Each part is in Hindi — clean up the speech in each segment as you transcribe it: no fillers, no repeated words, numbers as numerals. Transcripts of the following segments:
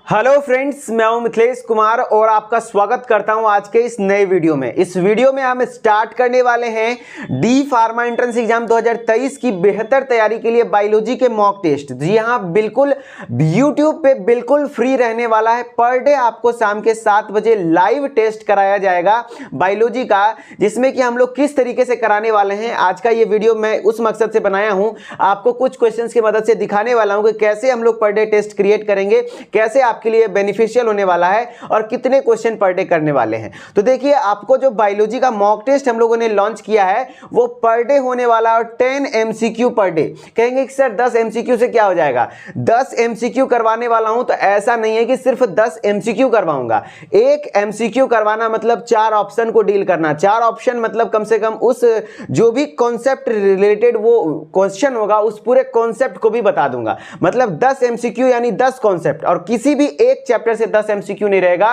हेलो फ्रेंड्स, मैं हूं मिथिलेश कुमार और आपका स्वागत करता हूं आज के इस नए वीडियो में। इस वीडियो में हम स्टार्ट करने वाले हैं डी फार्मा एंट्रेंस एग्जाम 2023 की बेहतर तैयारी के लिए बायोलॉजी के मॉक टेस्ट। जी हां, बिल्कुल यूट्यूब पे बिल्कुल फ्री रहने वाला है। पर डे आपको शाम के 7 बजे लाइव टेस्ट कराया जाएगा बायोलॉजी का, जिसमें कि हम लोग किस तरीके से कराने वाले हैं। आज का ये वीडियो मैं उस मकसद से बनाया हूं, आपको कुछ क्वेश्चंस की मदद से दिखाने वाला हूं कि कैसे हम लोग पर डे टेस्ट क्रिएट करेंगे, कैसे आपके लिए बेनिफिशियल होने वाला है और कितने क्वेश्चन पर डे करने वाले हैं। तो देखिए, आपको जो बायोलॉजी का मॉक टेस्ट हम लोगों ने लॉन्च किया है वो पर डे होने वाला है और 10 एमसीक्यू पर डे। कहेंगे कि सर 10 एमसीक्यू से क्या हो जाएगा? 10 एमसीक्यू करवाने वाला हूं, तो ऐसा नहीं है कि सिर्फ 10 एमसीक्यू करवाऊंगा। एक एमसीक्यू करवाना मतलब 4 ऑप्शन को डील करना। 4 ऑप्शन मतलब कम से कम उस जो भी कॉन्सेप्ट रिलेटेड वो क्वेश्चन होगा उस पूरे कॉन्सेप्ट को भी बता दूंगा। मतलब 10 एमसीक्यू यानी 10 कॉन्सेप्ट, और किसी भी एक चैप्टर से 10 एमसीक्यू नहीं रहेगा,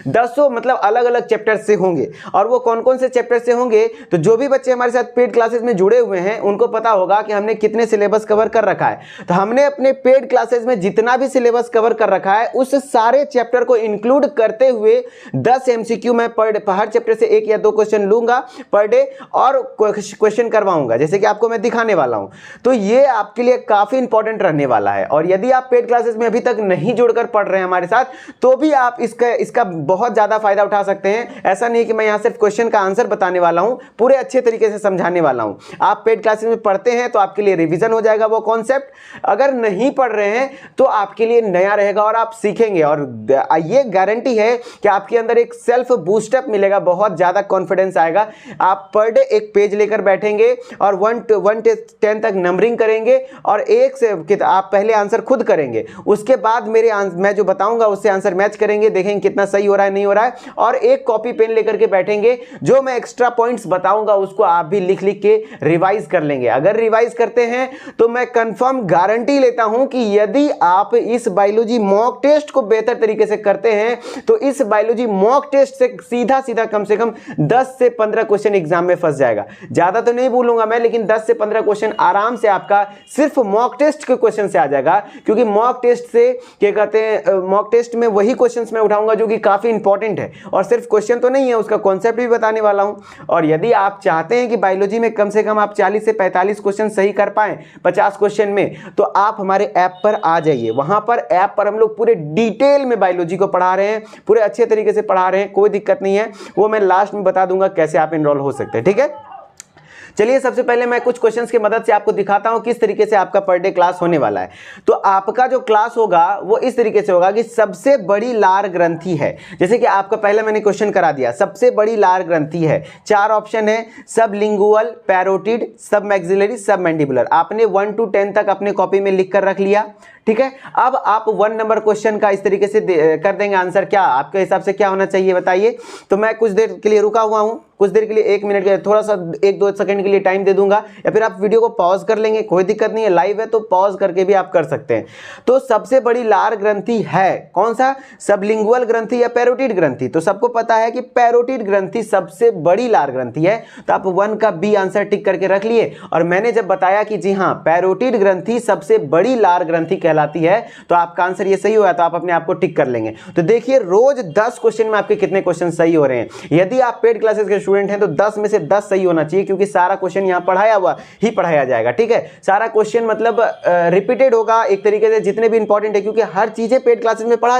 10 मतलब अलग अलग चैप्टर से होंगे। और वो कौन कौन से चैप्टर से होंगे, तो जो भी बच्चे हमारे साथ पेड क्लासेस में जुड़े हुए हैं उनको पता होगा कि हमने कितने सिलेबस कवर कर रखा है। तो हमने अपने पेड क्लासेस में जितना भी सिलेबस कवर कर रखा है उस सारे चैप्टर को इंक्लूड करते हुए 10 एमसीक्यू मैं हर चैप्टर से 1 या 2 क्वेश्चन लूंगा पर डे और क्वेश्चन करवाऊंगा, जैसे कि आपको मैं दिखाने वाला हूं। तो ये आपके लिए काफी इंपॉर्टेंट रहने वाला है। और यदि आप पेड क्लासेस में अभी तक नहीं जुड़कर पढ़ रहे हैं हमारे साथ, तो भी आप इसका बहुत ज्यादा फायदा उठा सकते हैं। ऐसा नहीं कि मैं यहां सिर्फ क्वेश्चन का आंसर बताने वाला हूं, पूरे अच्छे तरीके से समझाने वाला हूं। आप पेड क्लासेस में पढ़ते हैं तो आपके लिए रिवीजन हो जाएगा वो कॉन्सेप्ट। अगर नहीं पढ़ रहे हैं तो आपके लिए नया रहेगा और आप सीखेंगे। और ये गारंटी है कि आपके अंदर एक सेल्फ बूस्टअप मिलेगा, बहुत ज्यादा कॉन्फिडेंस आएगा। आप पर डे एक पेज लेकर बैठेंगे और 1 से 10 तक नंबरिंग करेंगे और एक से आप पहले आंसर खुद करेंगे, उसके बाद मैं जो बताऊंगा उससे आंसर मैच करेंगे, देखेंगे कितना सही हो रहा है नहीं हो रहा है, और एक कॉपी पेन लेकर के बैठेंगे। जो मैं एक्स्ट्रा पॉइंट्स बताऊंगा उसको आप भी लिख लिख के रिवाइज कर लेंगे। अगर रिवाइज करते हैं तो मैं कंफर्म गारंटी लेता हूं कि यदि आप इस बायोलॉजी मॉक टेस्ट को बेहतर तरीके से करते हैं तो इस बायोलॉजी मॉक टेस्ट से सीधा सीधा कम से कम 10 से 15 क्वेश्चन एग्जाम में फंस जाएगा। ज्यादा तो नहीं बोलूंगा मैं, लेकिन 10 से 15 क्वेश्चन आराम से आपका सिर्फ मॉक टेस्ट के क्वेश्चन से आ जाएगा। क्योंकि मॉक टेस्ट से क्या कहते हैं, मॉक टेस्ट में वही क्वेश्चंस मैं उठाऊंगा जो कि काफी इंपॉर्टेंट है, और सिर्फ क्वेश्चन तो नहीं है, उसका कॉन्सेप्ट भी बताने वाला हूं। और यदि आप चाहते हैं कि बायोलॉजी में कम से कम आप 40 से 45 क्वेश्चन सही कर पाएं 50 क्वेश्चन में, तो आप हमारे ऐप पर आ जाइए। वहां पर ऐप पर हम लोग पूरे डिटेल में बायोलॉजी को पढ़ा रहे हैं, पूरे अच्छे तरीके से पढ़ा रहे हैं, कोई दिक्कत नहीं है। वो मैं लास्ट में बता दूंगा कैसे आप एनरोल हो सकते हैं, ठीक है। चलिए, सबसे पहले मैं कुछ क्वेश्चंस की मदद से आपको दिखाता हूं किस तरीके से आपका पर डे क्लास होने वाला है। तो आपका जो क्लास होगा वो इस तरीके से होगा कि सबसे बड़ी लार ग्रंथि है। जैसे कि आपका पहले मैंने क्वेश्चन करा दिया, सबसे बड़ी लार ग्रंथि है। 4 ऑप्शन है, सबलिंगुअल, पैरोटिड, सब मैक्सिलरी, सब मैंडिबुलर। आपने 1 to 10 तक अपने कॉपी में लिख कर रख लिया, ठीक है। अब आप 1 नंबर क्वेश्चन का इस तरीके से कर देंगे आंसर। क्या आपके हिसाब से क्या होना चाहिए बताइए? तो मैं कुछ देर के लिए रुका हुआ हूं, कुछ देर के लिए 1 मिनट के लिए, थोड़ा सा 1-2 सेकंड के लिए टाइम दे दूंगा, या फिर आप वीडियो को पॉज कर लेंगे, कोई दिक्कत नहीं है, लाइव है तो पॉज करके भी आप कर सकते हैं। तो सबसे बड़ी लार ग्रंथि है कौन सा? सबलिंगुअल ग्रंथि या पैरोटिड ग्रंथि? तो सबको पता है कि पैरोटिड ग्रंथि सबसे बड़ी लार ग्रंथि है। तो आप 1 का बी आंसर टिक करके रख लिए। और मैंने जब बताया कि जी हाँ, पैरोटिड ग्रंथि सबसे बड़ी लार ग्रंथि आती है, तो आपका आंसर ये सही हुआ, तो आप अपने आप को टिक कर लेंगे। तो देखिए, रोज 10 क्वेश्चन में आपके कितने क्वेश्चन सही हो रहे हैं। यदि आप पेड क्लासेस के स्टूडेंट हैं तो 10 में से 10 सही होना चाहिए, क्योंकि सारा क्वेश्चन यहां पढ़ाया हुआ ही पढ़ाया जाएगा, ठीक है। सारा क्वेश्चन मतलब रिपीटेड होगा एक तरीके से, जितने भी इंपॉर्टेंट है, क्योंकि हर चीजें पेड क्लासेस में पढ़ा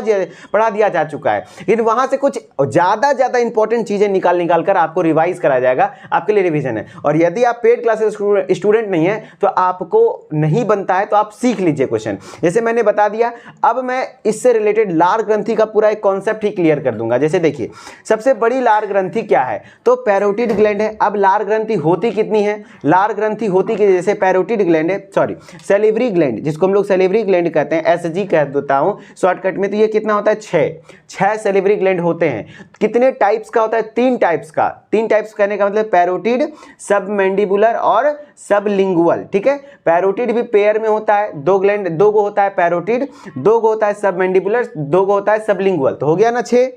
दिया जा चुका है। लेकिन वहां से कुछ ज्यादा इंपॉर्टेंट चीजें निकाल कर आपको रिवाइज करा जाएगा, आपके लिए रिवीजन है। और यदि आप पेड क्लासेस स्टूडेंट नहीं है तो आपको नहीं बनता है, तो आप सीख लीजिए क्वेश्चन, जैसे मैंने बता दिया। अब मैं इससे रिलेटेड लार ग्रंथि का पूरा एक कॉन्सेप्ट ही क्लियर कर दूंगा। जैसे देखिए, सबसे बड़ी लार ग्रंथि क्या है? तो पैरोटिड ग्लैंड है। अब लार ग्रंथि होती कितनी है? लार ग्रंथि होती कि जैसे पैरोटिड ग्लैंड है, सॉरी सैलिवरी ग्लैंड, जिसको हम लोग सैलिवरी ग्लैंड कहते हैं, एसजी कह देता हूं शॉर्टकट में। तो ये कितना होता है? 6 सैलिवरी ग्लैंड होते हैं। कितने टाइप्स का होता है? 3 टाइप्स का। 3 टाइप्स कहने का मतलब पैरोटिड, सब मैंडिबुलर और सबलिंगुअल, ठीक है। पैरोटिड भी पेयर में होता है, 2 ग्लैंड, 2 गो होता है पैरोटिड, 2 गो होता है सब मैंडिबुलर, 2 गो होता है सबलिंगुअल। तो हो गया ना 6।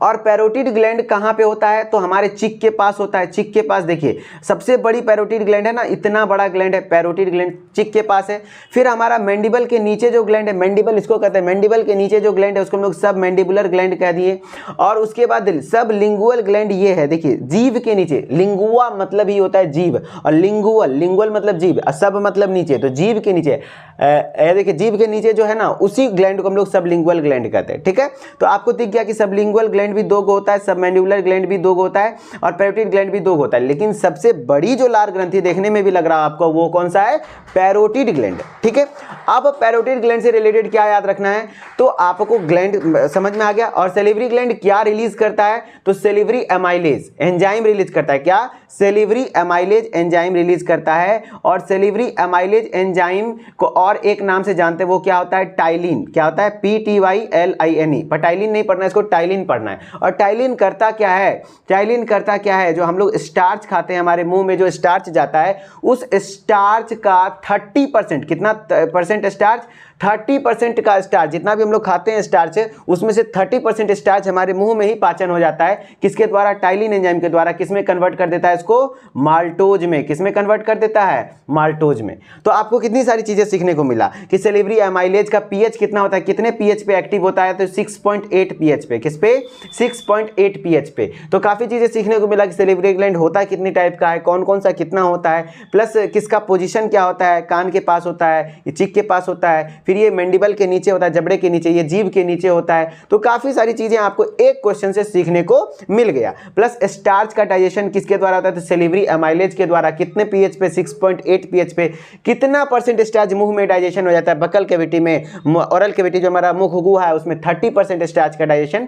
और पैरोटिड ग्लैंड कहाँ पे होता है? तो हमारे चिक के पास होता है। चिक के पास देखिए सबसे बड़ी पैरोटिड ग्लैंड है ना, इतना बड़ा ग्लैंड है पैरोटिड ग्लैंड चिक के पास है। फिर हमारा मैंडिबल के नीचे जो ग्लैंड है, मैंडिबल इसको कहते हैं, मैंडिबल के नीचे जो ग्लैंड है उसको हम लोग सब मैंडिबुलर ग्लैंड कह दिए। और उसके बाद सब लिंगुअल ग्लैंड ये है, देखिए जीभ के नीचे, लिंगुआ मतलब ही होता है जीभ, और लिंगुअल, लिंगुअल मतलब जीभ, सब मतलब नीचे, तो जीभ के नीचे देखिए जीभ के नीचे जो है ना उसी ग्लैंड को हम लोग सब लिंगुअल ग्लैंड कहते हैं। ठीक है, तो आपको दिख गया कि सब लिंगुअल ग्लैंड भी दो गो होता है, सब मैंडिबुलर ग्लैंड भी दो गो होता है, और पैरोटिड ग्लैंड भी दो गो होता है। लेकिन सबसे बड़ी जो लार ग्रंथि देखने में भी लग रहा है आपको, वो कौन सा है? Parotid gland. ठीक है, अब पैरोटिड ग्लैंड से रिलेटेड क्या याद रखना है? तो आपको ग्लैंड समझ में आ गया। और सेलिवरी ग्लैंड क्या रिलीज करता है? तो सेलिवरी एमाइलेज एंजाइम रिलीज करता है। क्या? सेलिवरी एमाइलेज एंजाइम रिलीज करता है। और सेलिवरी एमाइलेज एंजाइम को और एक नाम से जानते हैं, वो क्या होता है? टाइलिन। क्या होता है? PTYLINE। पर टाइलिन नहीं पढ़ना है, इसको टाइलिन पढ़ना है। और टाइलिन करता क्या है? टाइलिन करता क्या है? जो हम लोग स्टार्च खाते हैं, हमारे मुंह में जो स्टार्च जाता है, उस स्टार्च का 30%, कितना परसेंट स्टार्च? 30% का स्टार्च, जितना भी हम लोग खाते हैं स्टार्च, उसमें से 30% स्टार्च हमारे मुंह में ही पाचन हो जाता है। किसके द्वारा? टाइलिन एंजाइम के द्वारा। किसमें कन्वर्ट कर देता है इसको? माल्टोज में। किसमें कन्वर्ट कर देता है? माल्टोज में। तो आपको कितनी सारी चीजें सीखने को मिला कि सेलिवरी एमाइलेज का पीएच कितना होता है, कितने पीएच पे एक्टिव होता है? तो 6.8 पीएच पे। किस पे? 6.8 पीएच पे। तो काफी चीजें सीखने को मिला कि सेलिवरी ग्लैंड होता है कितनी टाइप का है, कौन कौन सा कितना होता है, प्लस किसका पोजीशन क्या होता है, कान के पास होता है, ये चिक के पास होता है, फिर ये मैंडिबल के नीचे होता है, जबड़े के नीचे, ये जीभ के नीचे होता है। तो काफी सारी चीजें आपको एक क्वेश्चन से सीखने को मिल गया। प्लस स्टार्च का डाइजेशन किसके द्वारा होता है? तो सेलिवरी एमाइलेज के द्वारा। कितने पीएच पे? 6.8 पीएच पे। कितना परसेंट स्टार्च मुंह में डाइजेशन हो जाता है? बकल कैविटी में, ओरल कैविटी जो हमारा मुख गुहा है उसमें 30% स्टार्च का डाइजेशन।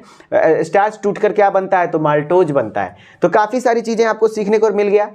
स्टार्च टूटकर क्या बनता है? तो माल्टोज बनता है। तो काफी सारी चीजें आपको सीखने को मिल गया।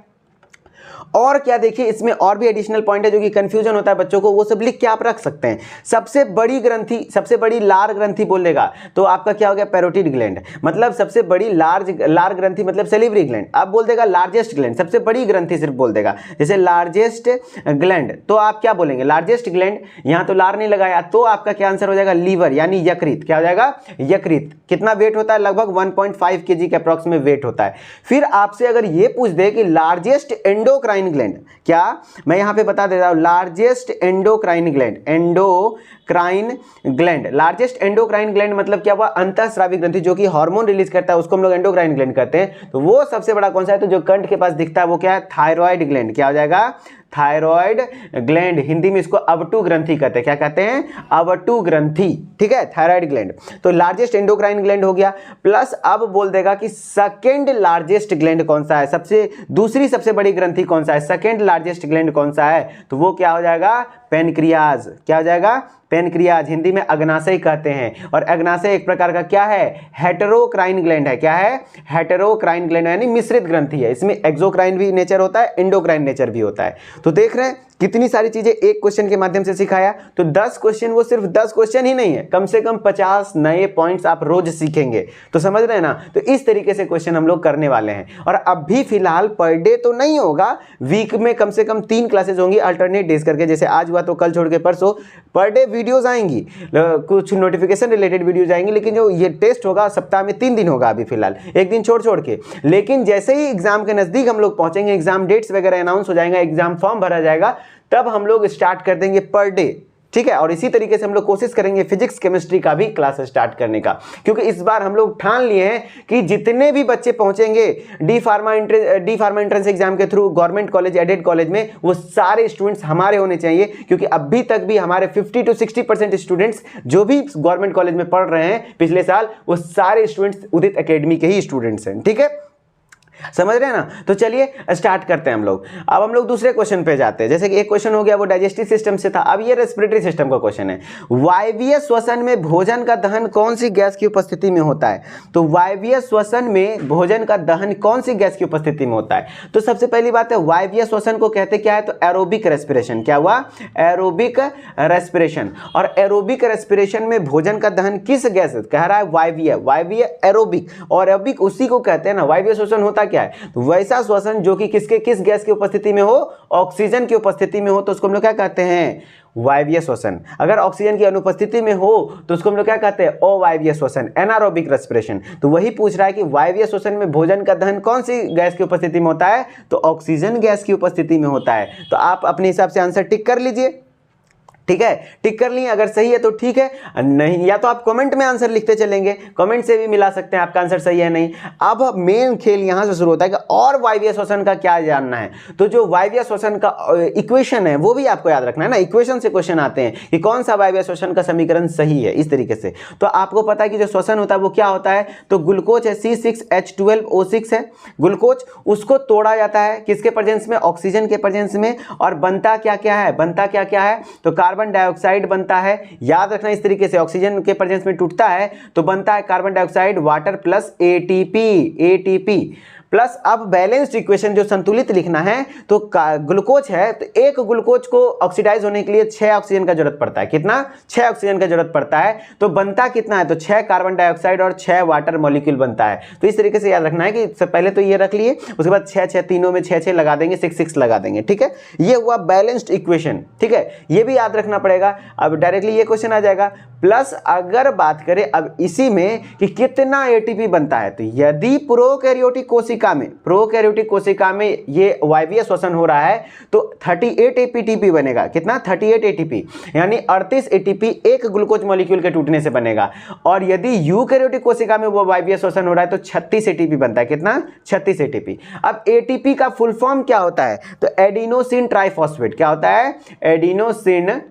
और क्या देखिए इसमें और भी एडिशनल पॉइंट है जो कि कंफ्यूजन होता है बच्चों को, वो सब लिख के आप रख सकते हैं। सबसे बड़ी ग्रंथि, सबसे बड़ी लार ग्रंथि बोलेगा तो आपका क्या हो गया? Parotid gland. मतलब सबसे बड़ी लार ग्रंथि मतलब सेलिवरी ग्लैंड। अब बोल देगा लार्जेस्ट ग्लैंड, सबसे बड़ी ग्रंथि सिर्फ बोल देगा। जैसे लार्जेस्ट ग्लैंड, तो आप क्या बोलेंगे? Largest gland. यहां तो लार नहीं लगाया, तो आपका क्या आंसर हो जाएगा? लीवर, यानी यकृत। क्या हो जाएगा? यकृत। कितना वेट होता है? लगभग 1.5 kg के अप्रॉक्स में वेट होता है। फिर आपसे अगर ये पूछ दे कि लार्जेस्ट एंडोक्राइन ग्लैंड, क्या मैं यहां पे बता देता हूं, largest endocrine gland, endocrine gland, largest endocrine gland मतलब क्या हुआ? अंतःस्रावी ग्रंथि जो कि हार्मोन रिलीज करता है, उसको हम लोग एंडोक्राइन ग्लैंड कहते हैं। तो वो सबसे बड़ा कौन सा है? तो जो कंठ के पास दिखता है वो क्या है? Thyroid gland. क्या हो जाएगा? Thyroid gland. हिंदी में इसको अवटु ग्रंथि कहते हैं। क्या कहते हैं? अवटु ग्रंथि। ठीक है, थायराइड ग्लैंड। तो लार्जेस्ट एंडोक्राइन ग्लैंड हो गया। प्लस अब बोल देगा कि सेकंड लार्जेस्ट ग्लैंड कौन सा है, दूसरी सबसे बड़ी ग्रंथि कौन सा है, सेकंड लार्जेस्ट ग्लैंड कौन सा है? तो वो क्या हो जाएगा? पेनक्रियाज। क्या हो जाएगा? पेनक्रियाज। हिंदी में अग्नाशय कहते हैं। और अग्नाशय एक प्रकार का क्या है? हेटेरोक्राइन ग्लैंड है। क्या है? हेटेरोक्राइन ग्लैंड यानी मिश्रित ग्रंथि है। इसमें एक्सोक्राइन भी नेचर होता है, एंडोक्राइन नेचर भी होता है। तो देख रहे हैं कितनी सारी चीजें एक क्वेश्चन के माध्यम से सिखाया। तो 10 क्वेश्चन, वो सिर्फ 10 क्वेश्चन ही नहीं है, कम से कम 50 नए पॉइंट्स आप रोज सीखेंगे। तो समझ रहे हैं ना? तो इस तरीके से क्वेश्चन हम लोग करने वाले हैं। और अभी फिलहाल पर डे तो नहीं होगा, वीक में कम से कम 3 क्लासेस होंगी अल्टरनेट डेज करके। जैसे आज हुआ तो कल छोड़ के परसों पर डे वीडियोस आएंगी, कुछ नोटिफिकेशन रिलेटेड वीडियोस आएंगी। लेकिन जो ये टेस्ट होगा सप्ताह में 3 दिन होगा अभी फिलहाल, एक दिन छोड़ छोड़ के। लेकिन जैसे ही एग्जाम के नजदीक हम लोग पहुंचेंगे, एग्जाम डेट्स वगैरह अनाउंस हो जाएगा, एग्जाम फॉर्म भरा जाएगा, तब हम लोग स्टार्ट कर देंगे पर डे। ठीक है, और इसी तरीके से हम लोग कोशिश करेंगे फिजिक्स केमिस्ट्री का भी क्लास स्टार्ट करने का, क्योंकि इस बार हम लोग ठान लिए हैं कि जितने भी बच्चे पहुंचेंगे डी फार्मा एंट्रेंस एग्जाम के through government college, added college में, वो सारे स्टूडेंट्स हमारे होने चाहिए। क्योंकि अभी तक भी हमारे 50 to 60% स्टूडेंट्स जो भी गवर्नमेंट कॉलेज में पढ़ रहे हैं पिछले साल, वो सारे स्टूडेंट्स उदित एकेडमी के ही स्टूडेंट्स हैं। ठीक है, समझ रहे हैं ना? तो चलिए स्टार्ट करते हैं हम लोग। अब हम लोग दूसरे क्वेश्चन पे जाते हैं। जैसे कि एक क्वेश्चन हो गया वो डाइजेस्टिव सिस्टम से था, अब ये रेस्पिरेटरी सिस्टम का क्वेश्चन है। वायवीय श्वसन में भोजन का दहन कौन सी गैस की उपस्थिति में होता है? तो वायवीय श्वसन में भोजन का दहन कौन सी गैस की उपस्थिति में होता है? तो सबसे पहली बात है, वायवीय श्वसन को कहते क्या है? तो एरोबिक रेस्पिरेशन। क्या हुआ? Aerobic respiration. और एरोबिक रेस्पिरेशन में भोजन का दहन किस गैस कह रहा है? वायवीय, वायवीय एरोबिक। और एरोबिक उसी को कहते हैं ना, वायवीय श्वसन होता क्या है? तो वैसा श्वसन जो कि किस गैस की उपस्थिति में हो? ऑक्सीजन की उपस्थिति में हो, तो उसको हम लोग क्या कहते हैं? वायवीय श्वसन। अगर ऑक्सीजन की अनुपस्थिति में हो तो उसको हम लोग क्या कहते हैं, अवायवीय श्वसन, एनारोबिक रेस्पिरेशन। तो वही पूछ रहा है कि वायवीय श्वसन में भोजन का दहन कौन सी गैस की उपस्थिति में होता है, तो ऑक्सीजन गैस की उपस्थिति में होता है। तो आप अपने हिसाब से आंसर टिक कर लीजिए, ठीक है, टिक कर लिए, अगर सही है तो ठीक है, नहीं या तो आप कमेंट में आंसर लिखते चलेंगे, कमेंट से भी मिला सकते हैं आपका आंसर सही है नहीं। अब मेन खेल यहां से शुरू होता है कि और वायवीय श्वसन का क्या जानना है। तो जो वायवीय श्वसन का इक्वेशन है वो भी आपको याद रखना है ना, इक्वेशन से क्वेश्चन आते हैं कि कौन सा वायवीय श्वसन का समीकरण सही है, इस तरीके से। तो आपको पता है कि जो श्वसन होता है वो क्या होता है, तो ग्लूकोज है C6H12O6 है, ग्लूकोज उसको तोड़ा जाता है किसके प्रेजेंस में, ऑक्सीजन के प्रेजेंस में, और बनता क्या क्या है, बनता क्या क्या है, तो कार्बन डाइऑक्साइड बनता है। याद रखना इस तरीके से, ऑक्सीजन के प्रेजेंस में टूटता है तो बनता है carbon dioxide, water plus ATP plus, अब बैलेंस्ड इक्वेशन जो संतुलित लिखना है, तो ग्लूकोज है तो एक ग्लूकोज को ऑक्सीडाइज होने के लिए 6 ऑक्सीजन का जरूरत पड़ता है, कितना, 6 ऑक्सीजन का जरूरत पड़ता है। तो बनता कितना है, तो 6 कार्बन डाइऑक्साइड और 6 वाटर मॉलिक्यूल बनता है। तो इस तरीके से याद रखना है कि पहले तो ये रख लिए, उसके बाद 6 तीनों में 6 लगा देंगे, 6 लगा देंगे, ठीक है। ये हुआ बैलेंस्ड इक्वेशन, ठीक है, ये भी याद रखना पड़ेगा। अब डायरेक्टली ये क्वेश्चन आ जाएगा। प्लस अगर बात करें अब इसी में कि कितना एटीपी बनता है, तो यदि प्रोकैरियोटिक कोशिका में ये वायवीय श्वसन हो रहा है तो 38 एटीपी बनेगा, कितना, 38 एटीपी, यानी 38 एटीपी एक ग्लूकोज मॉलिक्यूल के टूटने से बनेगा। और यदि यूकैरियोटिक कोशिका में वो वायवीय श्वसन हो रहा है तो 36 एटीपी बनता है, कितना, 36 एटीपी। अब एटीपी का फुल फॉर्म क्या होता है, तो एडिनोसिन ट्राइफॉस्फेट, क्या होता है, एडिनोसिन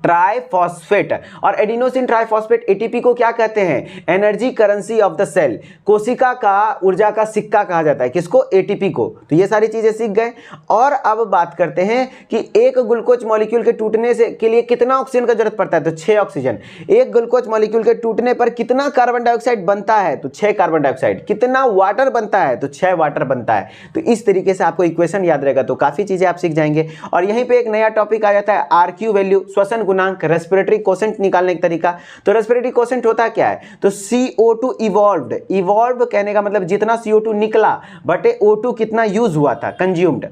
ट्राइफॉस्फेट। और एडिनोसिन ट्राइफॉस्फेट एटीपी को क्या कहते हैं, energy currency of the cell, कोशिका का ऊर्जा का सिक्का कहा जाता है, किसको, एटीपी को। तो ये सारी चीजें सीख गए। और अब बात करते हैं कि एक ग्लूकोज मॉलिक्यूल के टूटने से के लिए कितना ऑक्सीजन का जरूरत पड़ता है, तो 6 ऑक्सीजन। एक ग्लूकोज मॉलिक्यूल के टूटने पर कितना कार्बन डाइऑक्साइड बनता है, तो 6 कार्बन डाइऑक्साइड। कितना वाटर बनता है, तो 6 वाटर बनता है। तो इस तरीके से आपको इक्वेशन याद रहेगा तो काफी चीजें आप सीख जाएंगे। और यहीं पे एक नया टॉपिक आ जाता है, आरक्यू वैल्यू, श्वसन गुणांक, रेस्पिरेटरी कोसेंट निकालने का तरीका। तो रेस्पिरेटरी कोसेंट होता क्या है, तो CO2 इवॉल्व्ड कहने का मतलब जितना CO2 निकला बटे O2 कितना यूज हुआ था, कंज्यूम्ड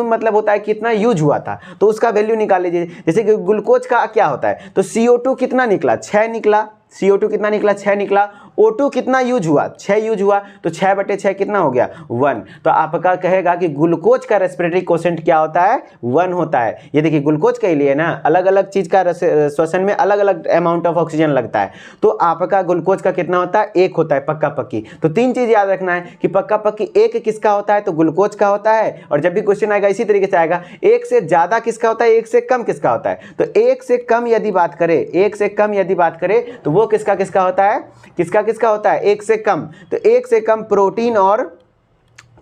मतलब होता है कितना यूज हुआ था, तो उसका वैल्यू निकाल लीजिए। जैसे कि ग्लूकोज का क्या होता है, तो CO2 कितना निकला, 6 निकला, CO2 कितना निकला, 6 निकला। O2 कितना यूज हुआ, 6 यूज हुआ, तो 6 बटे 6 कितना हो गया, 1। तो आपका कहेगा कि ग्लूकोज का रेस्पिरेटरी कोसेंट क्या होता है, 1 होता है। ये देखिए ग्लूकोज के लिए ना अलग अलग चीज का श्वसन में अलग अलग अमाउंट ऑफ ऑक्सीजन लगता है, तो आपका ग्लूकोज का कितना होता है, 1 होता है, पक्का पक्की। तो 3 चीज याद रखना है कि पक्का पक्की 1 किसका होता है, तो ग्लूकोज का होता है। और जब भी क्वेश्चन आएगा इसी तरीके से आएगा, 1 से ज्यादा किसका होता है, 1 से कम किसका होता है। तो 1 से कम यदि बात करें तो वो किसका होता है, किसका होता है, 1 से कम। तो 1 से कम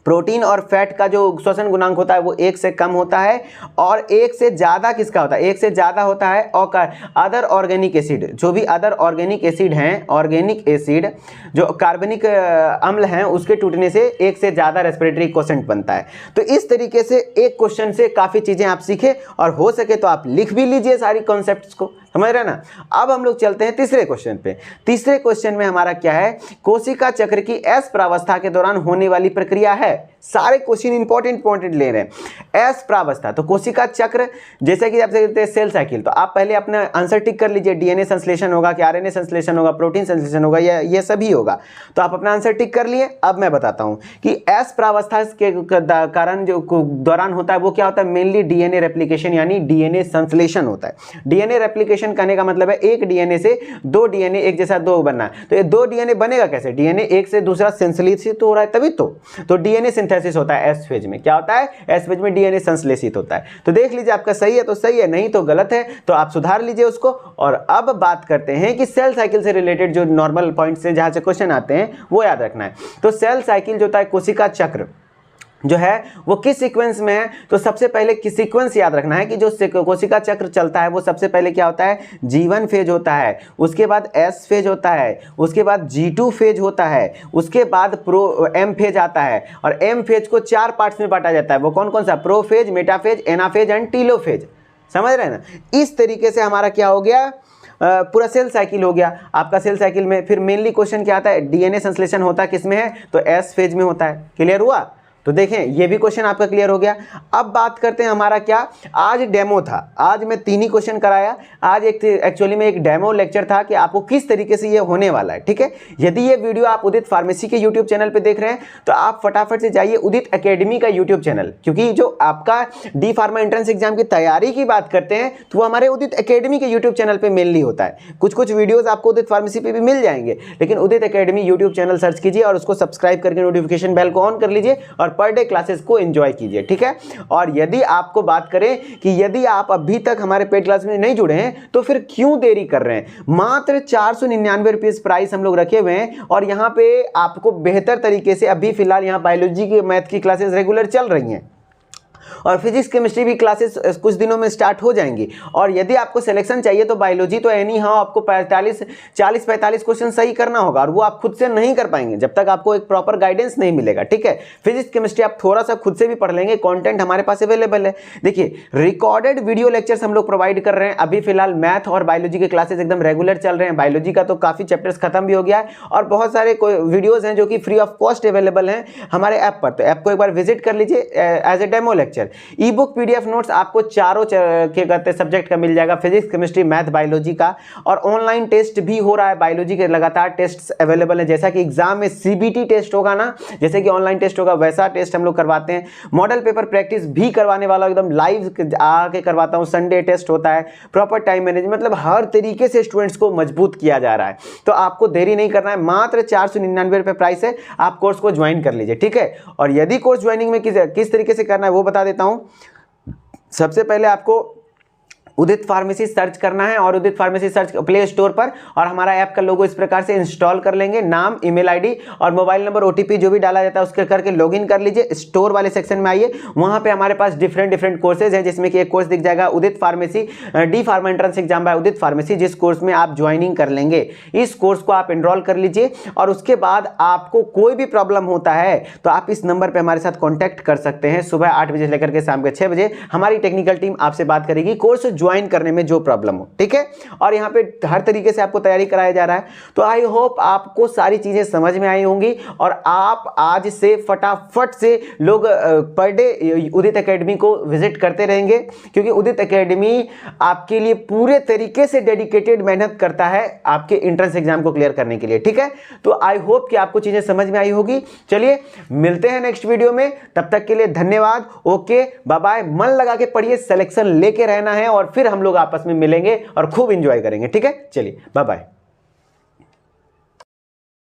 प्रोटीन और फैट का जो श्वसन गुणांक होता है वो 1 से कम होता है। और 1 से ज्यादा किसका होता है, 1 से ज्यादा होता है अदर ऑर्गेनिक एसिड, जो भी अदर ऑर्गेनिक एसिड हैं, ऑर्गेनिक एसिड जो कार्बनिक अम्ल हैं उसके टूटने से 1 से ज्यादा रेस्पिरेटरी कोसेंट बनता है। तो इस तरीके से एक क्वेश्चन से काफी चीजें आप सीखे, और हो सके तो आप लिख भी लीजिए सारी कॉन्सेप्ट्स को, समझ रहे ना। अब हम लोग चलते हैं तीसरे क्वेश्चन पे। तीसरे क्वेश्चन में हमारा क्या है, कोशिका चक्र की एस प्रावस्था के दौरान होने वाली प्रक्रिया है। सारे क्वेश्चन इंपॉर्टेंट ले रहे हैं। एस प्रावस्था, तो कोशिका चक्र, जैसे कि आपसे कहते हैं सेल साइकिल, तो आप पहले अपना आंसर टिक कर लीजिए, डीएनए संश्लेषण होगा कि आरएनए संश्लेषण होगा, प्रोटीन संश्लेषण होगा, ये सभी होगा। तो आप अपना आंसर टिक कर लिए। अब मैं बताता हूं कि एस प्रावस्था के कारण जो दौरान होता है वो क्या होता है, मेनली डीएनए रेप्लिकेशन यानी डीएनए संश्लेषण होता है। डीएनए रेप्लिकेशन करने का मतलब है एक डीएनए से 2 डीएनए एक जैसा 2 बनना है। तो ये 2 डीएनए बनेगा कैसे, डीएनए एक से दूसरा संश्लेषित हो रहा है तभी तो डीएनए सिंथेसिस होता है एस फेज में। क्या होता है, एस फेज में डीएनए संश्लेषित होता है। तो देख लीजिए आपका सही है तो सही है, नहीं तो गलत है, तो आप सुधार लीजिए उसको। और अब बात करते हैं कि सेल साइकिल से रिलेटेड जो नॉर्मल पॉइंट्स हैं जहां से क्वेश्चन आते हैं वो याद रखना है। तो सेल साइकिल जो होता है, कोशिका चक्र जो है वो किस सीक्वेंस में है, तो सबसे पहले किस सीक्वेंस याद रखना है कि जो कोशिका चक्र चलता है वो सबसे पहले क्या होता है, G1 फेज होता है, उसके बाद S फेज होता है, उसके बाद G2 फेज होता है, उसके बाद M फेज आता है। और M फेज को 4 पार्ट्स में बांटा जाता है। वो कौन कौन सा, prophase, metaphase, anaphase and telophase. समझ रहे हैं ना। इस तरीके से हमारा क्या हो गया, पूरा सेल साइकिल हो गया आपका। सेल साइकिल में फिर मेनली क्वेश्चन क्या आता है, डीएनए संश्लेषण होता है किसमें है, तो एस फेज में होता है। क्लियर हुआ। तो देखें ये भी क्वेश्चन आपका क्लियर हो गया। अब बात करते हैं हमारा क्या, आज डेमो था, आज मैं 3 ही क्वेश्चन कराया। आज एक एक्चुअली में एक डेमो लेक्चर था कि आपको किस तरीके से ये होने वाला है, ठीक है। यदि ये वीडियो आप उदित फार्मेसी के यूट्यूब चैनल पे देख रहे हैं तो आप फटाफट से जाइए उदित एकेडमी का यूट्यूब चैनल, क्योंकि जो आपका डी फार्मा एंट्रेंस एग्जाम की तैयारी की बात करते हैं तो वो हमारे उदित एकेडमी के यूट्यूब चैनल पर मेनली होता है। कुछ कुछ वीडियोज आपको उदित फार्मेसी पे भी मिल जाएंगे, लेकिन उदित एकेडमी यूट्यूब चैनल सर्च कीजिए और उसको सब्सक्राइब करके नोटिफिकेशन बेल को ऑन कर लीजिए और पर डे क्लासेस को एंजॉय कीजिए, ठीक है। और यदि आपको बात करें कि यदि आप अभी तक हमारे पेड क्लास में नहीं जुड़े हैं तो फिर क्यों देरी कर रहे हैं। मात्र 499 रुपीज प्राइस हम लोग रखे हुए हैं और यहां पे आपको बेहतर तरीके से अभी फिलहाल यहां बायोलॉजी की मैथ की क्लासेस रेगुलर चल रही हैं और फिजिक्स केमिस्ट्री भी क्लासेस कुछ दिनों में स्टार्ट हो जाएंगी। और यदि आपको सिलेक्शन चाहिए तो बायोलॉजी तो एनी हाउ आपको 40-45 क्वेश्चन सही करना होगा और वो आप खुद से नहीं कर पाएंगे जब तक आपको एक प्रॉपर गाइडेंस नहीं मिलेगा, ठीक है। फिजिक्स केमिस्ट्री आप थोड़ा सा खुद से भी पढ़ लेंगे, कंटेंट हमारे पास अवेलेबल है। देखिए रिकॉर्डेड वीडियो लेक्चर्स हम लोग प्रोवाइड कर रहे हैं। अभी फिलहाल मैथ और बायोलॉजी के क्लासेस एकदम रेगुलर चल रहे हैं। बायोलॉजी का तो काफी चैप्टर्स खत्म भी हो गया है और बहुत सारे वीडियोज हैं जो कि फ्री ऑफ कॉस्ट अवेलेबल हैं हमारे ऐप पर, तो ऐप को एक बार विजिट कर लीजिए as a demo lecture. E book PDF notes आपको चारों के करते सब्जेक्ट का मिल जाएगा, फिजिक्स केमिस्ट्री मैथ बायोलॉजी का। और ऑनलाइन टेस्ट भी हो रहा है बायोलॉजी के, लगातार टेस्ट अवेलेबल है। जैसा कि एग्जाम में सीबीटी टेस्ट होगा ना, जैसे कि ऑनलाइन टेस्ट होगा वैसा टेस्ट हम लोग करवाते हैं। मॉडल पेपर प्रैक्टिस भी करवाने वाला एकदम लाइव आके करवाता हूं। संडे टेस्ट होता है, प्रॉपर टाइम मैनेजमेंट, मतलब हर तरीके से स्टूडेंट्स को मजबूत किया जा रहा है। तो आपको देरी नहीं करना है, मात्र 499 रुपये प्राइस है, आप कोर्स को ज्वाइन कर लीजिए, ठीक है। और यदि कोर्स ज्वाइनिंग में किस तरीके से करना है वो बता देता हूं। सबसे पहले आपको उदित फार्मेसी सर्च करना है और उदित फार्मेसी सर्च प्ले स्टोर पर, और हमारा ऐप का लोगो इस प्रकार से इंस्टॉल कर लेंगे। नाम, ईमेल आईडी और मोबाइल नंबर ओटीपी जो भी डाला जाता है उसके करके लॉगिन कर लीजिए। स्टोर वाले सेक्शन में आइए, वहां पे हमारे पास डिफरेंट कोर्सेज हैं, जिसमें कि एक कोर्स दिख जाएगा Udit pharmacy D pharma entrance exam by Udit pharmacy, जिस कोर्स में आप ज्वाइनिंग कर लेंगे। इस कोर्स को आप एनरोल कर लीजिए और उसके बाद आपको कोई भी प्रॉब्लम होता है तो आप इस नंबर पर हमारे साथ कॉन्टैक्ट कर सकते हैं। सुबह 8 बजे लेकर के शाम के 6 बजे हमारी टेक्निकल टीम आपसे बात करेगी कोर्स ज्वाइन करने में जो प्रॉब्लम हो, ठीक है। और यहाँ पे हर तरीके से आपको तैयारी कराया जा रहा है। तो आई होप आपको सारी चीजें समझ में आई होंगी और आप आज से फटाफट से लोग पर डे उदित एकेडमी को विजिट करते रहेंगे, क्योंकि उदित एकेडमी आपके लिए पूरे तरीके से डेडिकेटेड मेहनत करता है आपके एंट्रेंस एग्जाम को क्लियर करने के लिए, ठीक है। तो आई होप कि आपको चीजें समझ में आई होगी। चलिए मिलते हैं नेक्स्ट वीडियो में, तब तक के लिए धन्यवाद। Okay bye bye. मन लगा के पढ़िए, सिलेक्शन लेके रहना है और फिर हम लोग आपस में मिलेंगे और खूब एंजॉय करेंगे, ठीक है। चलिए बाय बाय।